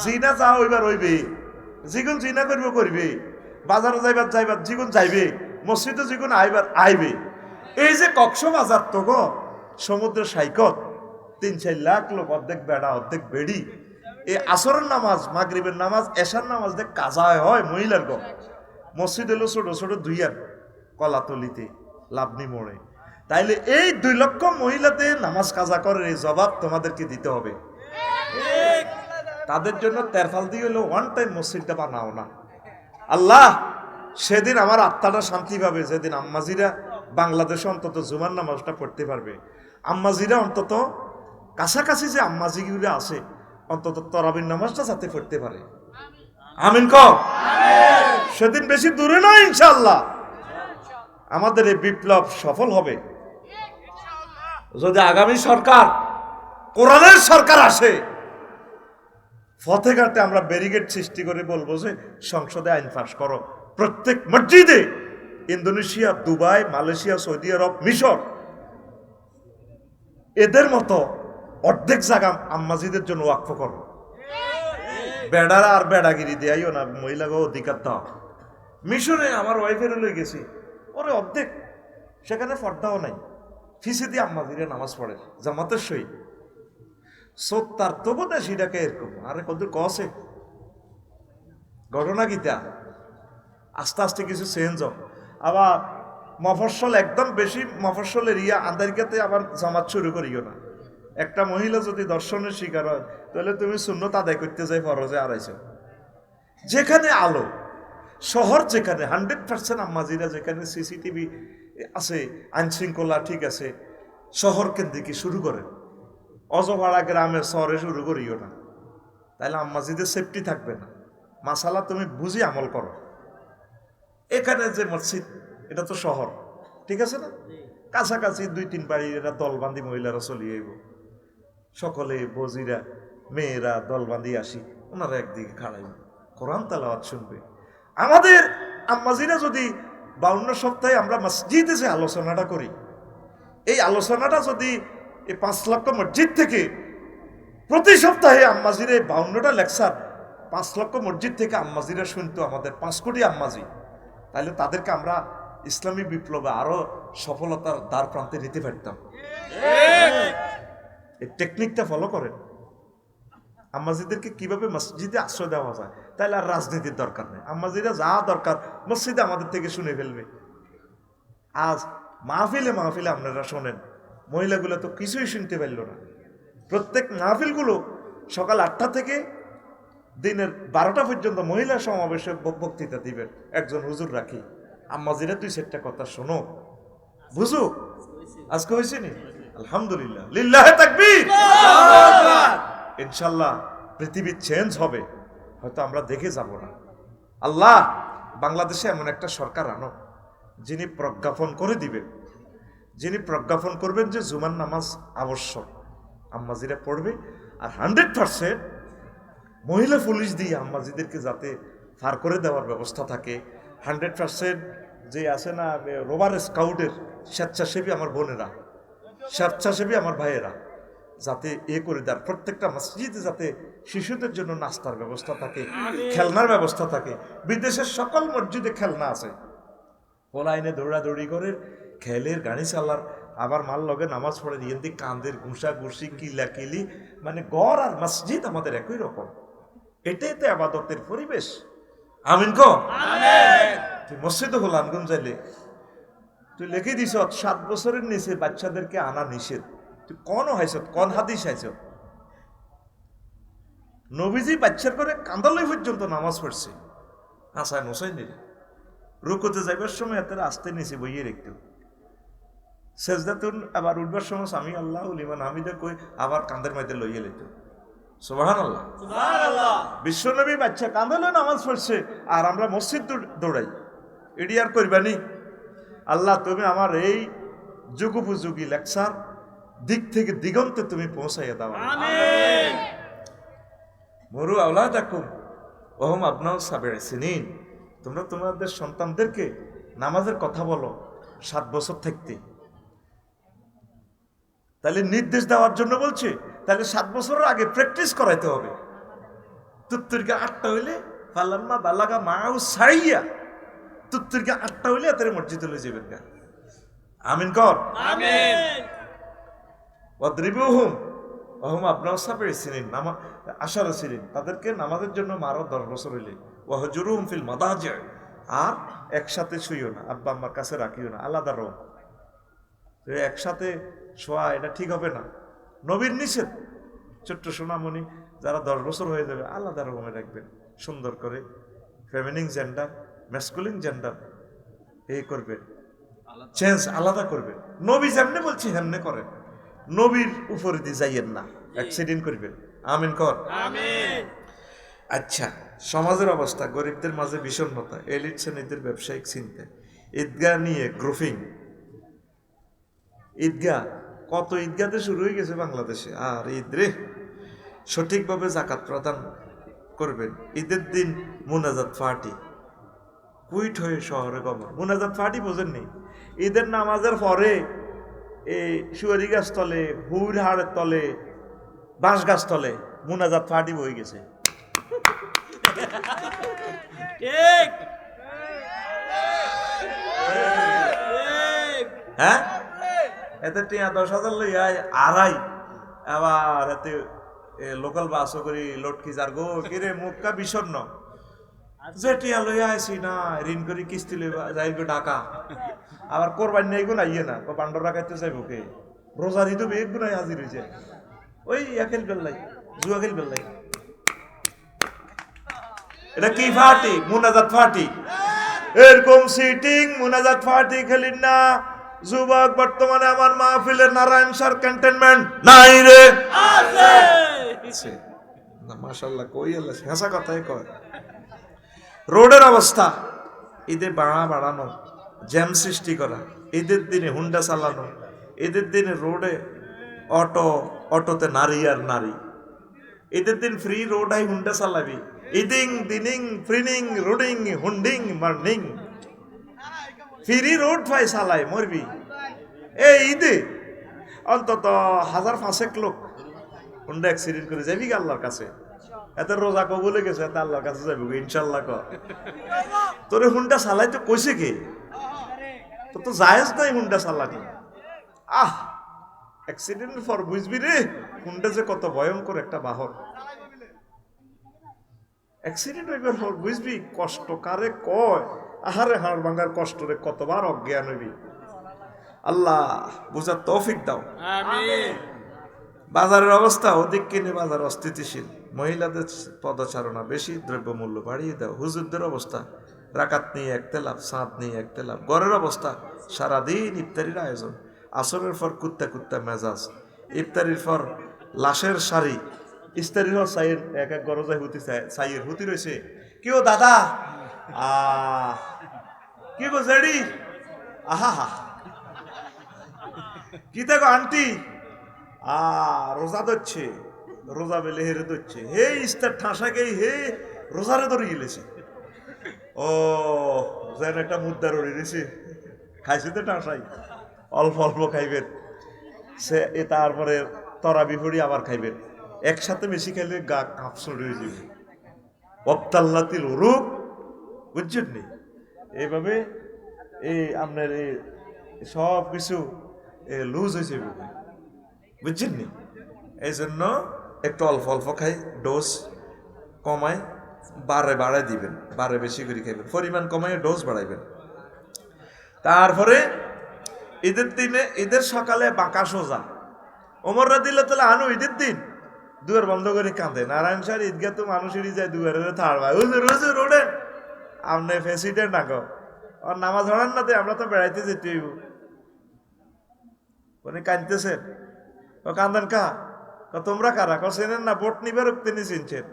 জিনা যা হইবার হইবে, যেগুন জিনা করবে করবে, বাজারে যাইবার যেগুন যাইবে, মসজিদে যেগুন আইবে। এই যে কক্সবাজার তো গো সমুদ্র সৈকত, 3-4 লাখ লোক, অর্ধেক বেড়া অর্ধেক বেড়ি, এই আসরের নামাজ মাগরিবের নামাজ এশার নামাজ দেখ কাজা হয় মহিলার গো। মসজিদ এলো ছোট ছোট দুইয়ার কলাতলিতে লাভনি মোড়ে, তাইলে এই 2 লক্ষ মহিলাতে নামাজ কাজা করে এই জবাব তোমাদেরকে দিতে হবে। তাদের জন্য তেরফাল দিয়ে হলো ওয়ান টাইম মসজিদটা বানাও না। আল্লাহ সেদিন আমার আত্মাটা শান্তি পাবে, যেদিন আম্মাজিরা বাংলাদেশে অন্তত জুমার নামাজটা পড়তে পারবে। আম্মাজিরা অন্তত কাছাকাছি যে আম্মাজিগুলো আছে অন্তত তরাবির নামাজটা যাতে পড়তে পারে। আমিন কও। সেদিন বেশি দূরে নয় ইনশাআল্লাহ আমাদের এই বিপ্লব সফল হবে। যদি আগামী সরকার কোরআনের সরকার আসে, ফতেঘাটে আমরা ব্যারিকেড সৃষ্টি করে বলবো যে সংসদে আইন পাস করো, প্রত্যেক মসজিদে ইন্দোনেশিয়া, দুবাই, মালয়েশিয়া, সৌদি আরব, মিশর এদের মতো অর্ধেক জায়গা আম্মাজিদের জন্য ওয়াকফ করো। বেড়ারা আর বেড়াগিরি দেয়াইও না, মহিলাকে অধিকার দাও। মিশরে আমার ওয়াইফের লই গেছি, ওরে অর্ধেক সেখানে পর্দাও নাই, ফিসে দিয়ে আম্মাজিরা নামাজ পড়ে জামাতের সই। তার তবু না সেটাকে এরকম আরে কত কসে ঘটনা গীতা আস্তে আস্তে কিছু চেঞ্জ হোক। আবার মফস্বল একদম বেশি মফস্বল এরিয়া আন্দারিকাতে আবার জামাত শুরু করিও না। একটা মহিলা যদি দর্শনের শিকার হয় তাহলে তুমি সুন্নত আদায় করতে যাই ফরজে আড়াইছো। যেখানে আলো শহর, যেখানে 100% আম্মাজিরা, যেখানে সিসিটিভি আছে, আইন শৃঙ্খলা ঠিক আছে, শহর কেন্দ্রিক শুরু করে, অজপাড়া গ্রামে শহরে শুরু করিও না, তাহলে আম্মাজিদের সেফটি থাকবে না। মাসালা তুমি বুঝি আমল করো। এখানে যে মসজিদ এটা তো শহর, ঠিক আছে না, কাছাকাছি 2-3 বাড়ি এরা দলবান্ধি মহিলারা চলিয়ে আইব, সকলে বজিরা মেয়েরা দলবান্ধি আসি, ওনারা একদিকে খাড়াইব, কোরআন তেলাওয়াত শুনবে। আমাদের আম্মাজিরা যদি 52 সপ্তাহে আমরা মসজিদে যে আলোচনাটা করি, এই আলোচনাটা যদি এই 5 লক্ষ মসজিদ থেকে প্রতি সপ্তাহে আম্মাজিরে 52টা লেকচার 5 লক্ষ মসজিদ থেকে আম্মাজিরা শুনতো, আমাদের 5 কোটি আম্মাজি, তাহলে তাদেরকে আমরা ইসলামী বিপ্লবে আরো সফলতার দ্বার প্রান্তে নিতে পারতাম। এই টেকনিকটা ফলো করেন, আম্মাজিদেরকে কিভাবে মসজিদে আশ্রয় দেওয়া যায়, তাহলে আর রাজনীতির দরকার নেই। আম্মাজিরা যা দরকার মসজিদে আমাদের থেকে শুনে ফেলবে। আজ মাহফিলে মাহফিলে আপনারা শোনেন, মহিলাগুলো তো কিছুই শুনতে পারল না। প্রত্যেক মাহফিলগুলো সকাল 8টা থেকে দিনের 12টা পর্যন্ত মহিলা সমাবেশে বক্তৃতা দিবেন একজন হুজুর রাখি। আম্মাজিরা 2-4টা কথা শোনো, বুঝো। আজকে হয়েছে নি? আলহামদুলিল্লাহ, লিল্লাহে তাকবীর। ইনশাল্লাহ পৃথিবী চেঞ্জ হবে, হয়তো আমরা দেখে যাব না। আল্লাহ বাংলাদেশে এমন একটা সরকার আনো যিনি প্রজ্ঞাপন করে দিবেন, যিনি প্রজ্ঞাপন করবেন যে জুমার নামাজ আবশ্যক, আম্মাজিরা পড়বে। আর 100% মহিলা পুলিশ দিয়ে আম্মাজিদেরকে যাতে ফার করে দেওয়ার ব্যবস্থা থাকে। 100% যে আছে না রোভার স্কাউটের স্বেচ্ছাসেবী আমার বোনেরা, স্বেচ্ছাসেবী আমার ভাইয়েরা, যাতে করে দেয় প্রত্যেকটা মসজিদে, যাতে শিশুদের জন্য নাস্তার ব্যবস্থা থাকে, খেলনার ব্যবস্থা থাকে। বিদেশের সকল মসজিদে খেলনা আছে, পোলাইনে দৌড়াদৌড়ি করে খেলের গাড়ি চালার, আবার মাল লগে নামাজ পড়ে ইয়েন্দি কান্দের ঘুষা ঘুষি কিলা কিলি, মানে গড় আর মসজিদ আমাদের একই রকম। এটাই তো আবাদতের পরিবেশ। আমিন কো। তুই মসজিদে হলানগুন যাইলে তুই লিখে দিস 7 বছরের নিচে বাচ্চাদেরকে আনা নিষেধ। তুই কোন হাইছ, কোন হাদিস হাইছ? নবীজি বাচ্চার করে কান্দালয় পর্যন্ত নামাজ পড়ছে, হাসান হোসাইন রুকুতে যাইবার সময় এত আস্তে নিচে বইয়ে রেখত, সেজদাতুন আবার উঠবার সময় স্বামী আল্লাহ লিমান হামিদা কই আবার কান্দের মাইতে লইয়ে লইত। সুবহানাল্লাহ, সুবহানাল্লাহ। বিশ্বনবী বাচ্চা কান্দালয় নামাজ পড়ছে আর আমরা মসজিদ দৌড়াই, এডি আর করবানি। আল্লাহ তুমি আমার এই যুগোপযোগী লেকচার দিক থেকে দিগন্তে তুমি পৌঁছাইয়া দাও। আমিন। মরু আওলাদাকুম ওহুম আবনাউ সাবঈ সিনিন, তোমরা তোমাদের সন্তানদেরকে নামাজের কথা বলো 7 বছর থাকতে। তাহলে নির্দেশ দেওয়ার জন্য বলছে, তাহলে 7 বছরের আগে প্র্যাকটিস করাইতে হবে। তুত্তুরকে 8টা হইলে ফালাম্মা বালাগা মাউ সাইয়া, তুত্তুরকে 8টা হইলে এত মসজিদে লই যাবেন গা। আমিন কর। আমিন। ওয়াদরিবুহুম ওহুম আবনাউ সাবঈ সিনিন, আশারা সিনিন, তাদেরকে নামাজের জন্য মারো 10 বছর হইলে। ওয়াহজুরুহুম ফিল মাদাজি, আর একসাথে শুইও না, আব্বা আম্মার কাছে রাখিও না, আলাদা রো। একসাথে শোয়া এটা ঠিক হবে না, নবীর নিষেধ। ছোট্ট সোনামণি যারা 10 বছর হয়ে যাবে আলাদা রকমের রাখবেন, সুন্দর করে ফেমিনিন জেন্ডার ম্যাসকুলিন জেন্ডার এই করবে, চেঞ্জ আলাদা করবে। নবী যেমনে বলছি হেমনে করেন, নবীর উপরে দিয়ে যাইয়েন না, অ্যাক্সিডেন্ট করবেন। আমিন কর। আচ্ছা, সমাজের অবস্থা, গরিবদের মাঝে বিষণ্ণতা, এলিট শ্রেণীদের ব্যবসায়িক চিন্তা, ঈদগাহ নিয়ে গ্রুপিং। ঈদগাহ, কত ঈদগাহতে শুরু হয়ে গেছে বাংলাদেশে। আর ঈদ রে, সঠিকভাবে জাকাত প্রদান করবেন। ঈদের দিন মুনাজাত পার্টি, কুইট হয়ে শহরে গমন। মুনাজাত পার্টি বোঝেননি? ঈদের নামাজের পরে এই সুয়ারি গাছ তলে, হুর হাড়ের তলে, বাঁশ গাছ তলে মুনাজাত পার্টি বয়ে গেছে। হ্যাঁ, এতে টিয়া 10,000 লইয়া আড়াই, আবার এতে লোকাল বাসও করি লটকি যার গো কিরে মুখটা বিষণ্ণ। যে টিয়া লইয়া আইসি না, ঋণ করি কিস্তি লইবা যাই গো ঢাকা, আবার কোরবানি নেই গো নাইয়ে না, বান্ডর রাখাইতে যাইব কে, রোজার ঈদ এক গুনাই হাজির হয়েছে। ওই একেল বেল্লাই, জুয়া খেল বেল্লাই। এটা কি পার্টি? মুনাজাত পার্টি। এরকম সিটিং মুনাজাত পার্টি খেলিন না যুবক। বর্তমানে আমার মাহফিলের নারায়ণ সার ক্যান্টনমেন্ট নাই রে, আছে না? মাশাআল্লাহ, কই আল্লাহ হাসা কথাই কয়। রোডের অবস্থা, ঈদে বাড়ানো, জ্যাম সৃষ্টি করা, ঈদের দিনে হুন্ডা চালানো, ঈদের দিনে রোডে অটোতে নারী আর নারী। ঈদের দিন ফ্রি রোড আই হুন্ডা চালাবি, ইদিং দিনিং ফ্রিনিং রোডিং হুন্ডিং মার্নিং, ফ্রি রোড পাই চালাই মরবি। এই ঈদে অন্তত 1,500 লোক হুন্ডা অ্যাক্সিডেন্ট করে যাবি আল্লাহর কাছে। এত রোজা কবুলে গেছে, এত আল্লাহর কাছে যাবি ইনশাল্লাহ। তোরে হুন্ডা চালাই তো কইছে কে? তো জায়েজ নাই হুন্ডা চালানি। অ্যাক্সিডেন্টের পর বুঝবি রে হুন্ডা যে কত ভয়ঙ্কর একটা বাহন। অ্যাক্সিডেন্ট হইবার পর বুঝবি কষ্ট কারে কয়। আহারে হাড় ভাঙার কষ্ট রে কতবার অজ্ঞান হইবি। আল্লাহ বুঝার তৌফিক দাও, আমিন। বাজারের অবস্থা, অধিক কিনে বাজার অস্থিতিশীল, মহিলাদের পদচারণা বেশি, দ্রব্যমূল্য বাড়িয়ে দাও। হুজুরদের অবস্থা, রাকাত নিয়ে একতে লাভ, সাঁত নিয়ে একতে লাভ। ঘরের অবস্থা, সারাদিন ইফতারির আয়োজন, আসরের পর কুত্তা মেজাজ, ইফতারির পর লাশের শাড়ি, ইফতারির পর সাইয়ের এক গরজায় হুতি সাইয়ের হুতি রয়েছে। কেউ দাদা কি গো জেডি, আহা কি দেখো আন্টি রোজা ধরছে, রোজা বেলে হেরে ধরছে, হে ইস্তার ঠাসাকেই হে রোজারে ধরে গেলেছে। ও যেন একটা মুদ্রার উড়ে গেছে, খাইছে তো ঠাসাই, অল্প অল্প খাইবেন। সে তারপরে তরা বিপড়ি আবার খাইবেন। একসাথে বেশি খাইলে গা কাপসড় হয়ে যাবে। অপ্তাল্লাতিল রূপ, বুঝছেন নি? এইভাবে এই আপনার এই সব কিছু লুজ হয়ে যাবে, বুঝছেন নি? এই জন্য একটু অল্প অল্প খাই, ডোজ কমায়, বাড়ায় দিবেন, বেশি করে খাইবেন, পরিমাণ কমায় ডোজ বাড়াইবেন। তারপরে ঈদের দিনে, ঈদের সকালে বাঁকা সোজা। ওমর রাদিয়াল্লাহু তাআলা আনহু ঈদের দিন দুয়ার বন্ধ করে কাঁদে। নারায়ণ সাহেব ঈদগাহ তো মানুষেরই যায়, দুয়ারে থাড় ভাই হুজুর ওঠেন, আপনি প্রেসিডেন্ট না গো, আর নামাজ হড়ান না, আমরা তো বেড়াইতে যেতে হইব। উনি কাঁদতেছেন, কান্দেন কা? তোমরা কারা? চেনেন না? ভোট নিবার তিনি চিনছেন,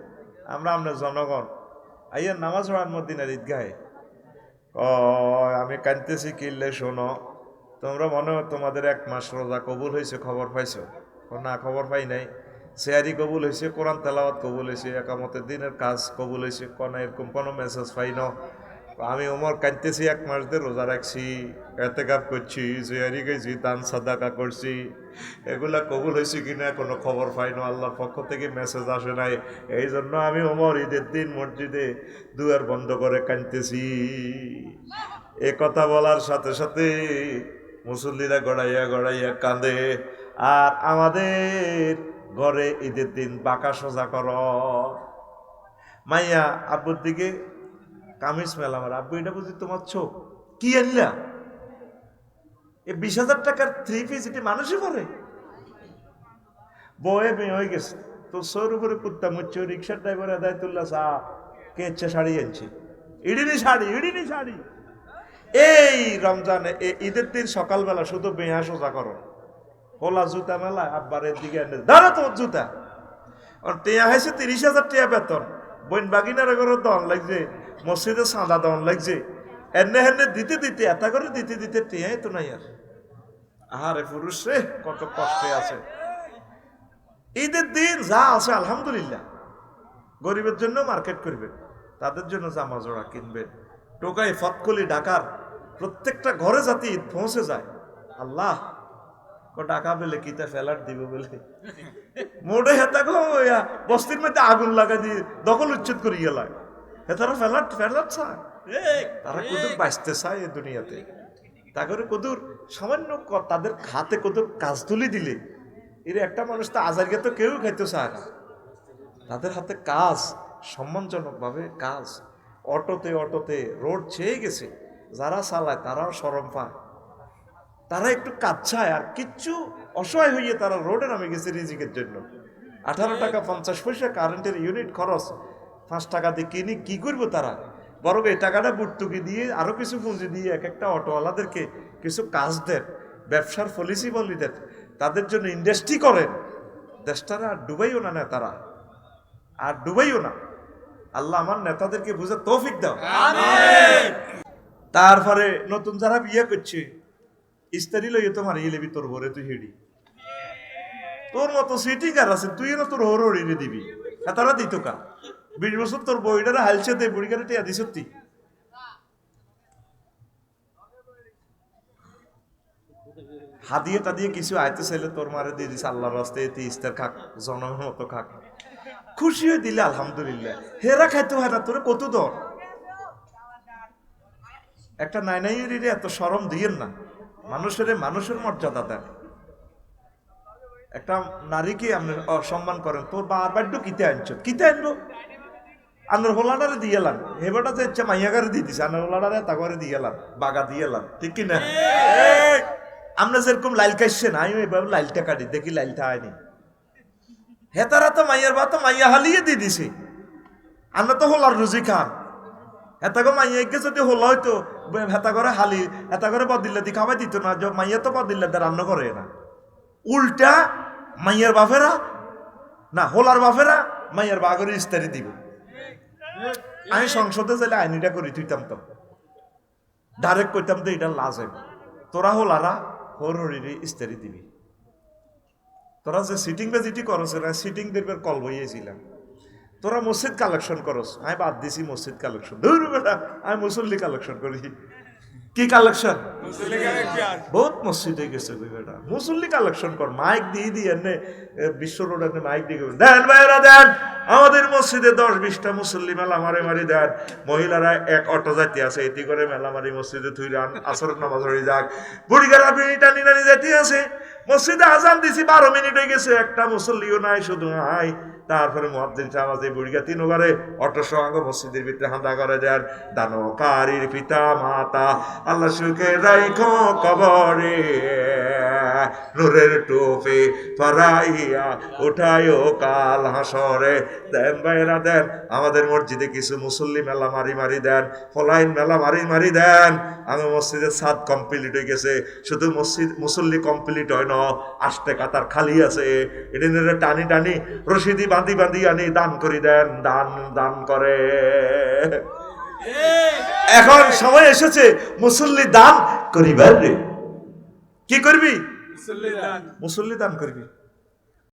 আমরা আপনার জনগণ, আইয়া নামাজ হড়ান মদিনার ঈদগাহে। আমি কাঁদতেছি কিনলে শোনো, তোমরা মনে হয় তোমাদের 1 মাস রোজা কবুল হয়েছে, খবর পাইছো? না, খবর পাই নাই। সেহারি কবুল হয়েছে, কোরআন তেলাওয়াত কবুল হয়েছে, একামতের দিনের কাজ কবুল হয়েছে, এরকম কোনো মেসেজ পাই না। আমি ওমর কাঁদতেছি, 1 মাস ধরে রোজা রাখছি, এতেকাফ করছি, সেহারি খাইছি, দান সাদাকা করছি, এগুলা কবুল হয়েছে কিনা কোনো খবর পাই না, আল্লাহর পক্ষ থেকে মেসেজ আসে নাই। এই জন্য আমি ওমর ঈদের দিন মসজিদে দুয়ার বন্ধ করে কাঁদতেছি। এ কথা বলার সাথে সাথে মুসল্লিরা গড়াইয়া কাঁদে। আর আমাদের ঘরে ঈদের দিন বাঁকা সোজা কর। মাইয়া আব্বুর দিকে কামিজ মেলা, আমার আব্বু এটা বুঝি তোমার চোখ কি আনলা? এ 20,000 টাকার 3 পিস এটি মানুষই পরে? বয়ে মেয়ে হয়ে গেছে তো, সৌর উপরে কুত্তা মুচ্ছে, রিক্সার ড্রাইভার আদায়তুল্লাহ শাহ কে ইচ্ছে শাড়ি আনছে, ইডিনি শাড়ি। এই রমজানে ঈদের দিন সকালবেলা শুধু বেহা সোজা করো, হোলা জুতা মেলা আব্বারের দিকে এনে দাঁড়া তোর জুতা। টেয়া হয়েছে 30,000 টিয়া বেতন, বইন বাগিনার ঘরে দন লাগছে, মসজিদে সাঁদা দন লাগছে, এনে হেনে দিতে এতা করে দিতে টিয়াই তো নাই আর। আহারে পুরুষ রে কত কষ্টে আছে। ঈদের দিন যা আছে আলহামদুলিল্লাহ, গরিবের জন্য মার্কেট করবেন, তাদের জন্য জামা জোড়া কিনবেন। টোকাই ফতকলি ঢাকার প্রত্যেকটা ঘরে যাতে ঈদ পৌঁছে যায়। আল্লাহ ডাকা বেলে কিতা ফেলার দিব বলে মোড়ে হেতা গো বস্তির মধ্যে আগুন লাগা দিয়ে দখল উচ্ছেদ করে গেলায় হেতারা ফেলার চায়, তারা কুদুর বাঁচতে চায় এই দুনিয়াতে। তারপরে কুদুর সামান্য তাদের হাতে কুদুর কাজ তুলি দিলে এর একটা মানুষ তো আজারকে তো কেউ খাইতে চায় না। তাদের হাতে কাজ, সম্মানজনক ভাবে কাজ। অটোতে রোড ছেয়ে গেছে, যারা চালায় তারাও শরম পায়, তারা একটু কাজ চায়। আর কিচ্ছু অসহায় হইয়ে তারা রোডে নামে গেছে রিজিকের জন্য। 18 টাকা 50 পয়সা কারেন্টের ইউনিট খরচ, 5 টাকা দিয়ে কিনি কি করবো তারা? বরং এই টাকাটা বুটটুকি দিয়ে আরো কিছু পুঁজি দিয়ে এক একটা অটোওয়ালাদেরকে কিছু কাজ দেন, ব্যবসার পলিসি বলি দেন, তাদের জন্য ইন্ডাস্ট্রি করেন। দেশটারা আর ডুবাইও না নেতারা, আর ডুবাইও না। আল্লাহ আমার নেতাদেরকে বুঝে তৌফিক দাও। তারপরে নতুন যারা বিয়ে করছে ইস্তারি লইয়ে তোমার ইলেবি তোর ভরে তুই হেডি, তোর মতো সিটিং আর আছে, তুই না তোর হর হরিয়ে দিবি। তারা দিত কা 20 বছর তোর বইটারা হালছে দে বুড়িগারে টিয়া দি সত্যি। হাদিয়ে টাদিয়ে কিছু আয়তে চাইলে তোর মারে দিয়ে দিছে আল্লাহর রাস্তায়, এতে ইস্তার খাক, জনগণের মতো খাক, খুশি হয়ে দিলে আলহামদুলিল্লাহ। হেরা খাইতে হয় না, তোরে কত দর। একটা নাইনাইয়ের এত শরম দিয়েন না, মানুষের মর্যাদা দেন। একটা নারীকে আপনি সম্মান করেন, তোর বারবার কিতে আনছো, কিতে আনবো আপনার হোলাডারে দিয়ে এলাম, হেবাটা যে ইচ্ছা মাইয়াগারে দিয়ে দিছে, আপনার হোলাডারে তা করে দিয়ে এলাম, বাগা দিয়ে এলাম, ঠিক কিনা? আমরা যেরকম লাইল কাটছেন আমি এভাবে লাইলটা কাটি, দেখি লাইলটা হয়নি। হেতারা তো মাইয়ার বা তো মাইয়া হালিয়ে দিয়ে দিছে, আমরা তো হোলার রুজি খান। হেতাগো মাইয়াকে যদি হোলা হইতো হেতা করে হালি, হেতা করে বদিল্লা দি খাওয়াই দিত না, মাইয়া তো বদিল্লা দিয়ে রান্না করে না। উল্টা মাইয়ার বাফেরা না, হোলার বাফেরা মাইয়ার বাগরে ইস্তারি দিব। আমি সংসদে যাইলে আইনিটা করে তুইতাম, তো ডাইরেক্ট কইতাম তো এটা লাজ হইব, তোরা হোলারা হর হরিরে ইস্তারি দিবি। তোরা যে সিটিং বেজিটি করছ না, সিটিং দেখবার কল বইয়েছিলাম। তোরা মসজিদ কালেকশন করস, আমি বাদ দিছি মসজিদ কালেকশন। ধরু বেটা, আমি মুসল্লি কালেকশন করি। কি কালেকশন? বহুত মসজিদ হয়ে গেছে বেটা, মুসল্লি কালেকশন কর। মাইক দিয়ে এনে বিশ্ব রোড এনে মাইক দিয়ে দেন ভাইরা দেন, আমাদের মসজিদে 10-20টা মুসল্লি মেলা মারি দেন। মহিলারা এক অটো যাইতে আছে, এটি করে মেলা মারি মসজিদে থুই রান, আসর নামাজ হয়ে যাক। বুড়িগারা টানি যাইতে আছে, মসজিদে আজান দিছি 12 মিনিট হয়ে গেছে, একটা মুসল্লিও নাই, শুধু নাই। তারপরে মুয়াজ্জিন সাহেব আছে বুড়িগা 3 ওভারে অটো সঙ্গ মসজিদের ভিতরে হান্দা করে দেন। দানকারীর পিতা মাতা আল্লাহ সুখে রাইখো কবরে, নূরের টোপে ফরাইয়া উঠায়ও কাল হাসরে। দেন ভাইরা দেন, আমাদের মসজিদে কিছু মুসল্লি মেলা মারি দেন, ফলাইন মেলা মারি দেন। আমার মসজিদের ছাদ কমপ্লিট হয়ে গেছে, শুধু মুসল্লি কমপ্লিট হয় না, আষ্টে কাতার খালি আছে। এটা টানি রশিদি বাঁধি আনি দান করি দেন, দান করে। এখন সময় এসেছে মুসল্লি দান করিবার। কি করবি? মুসল্লি দান করবি।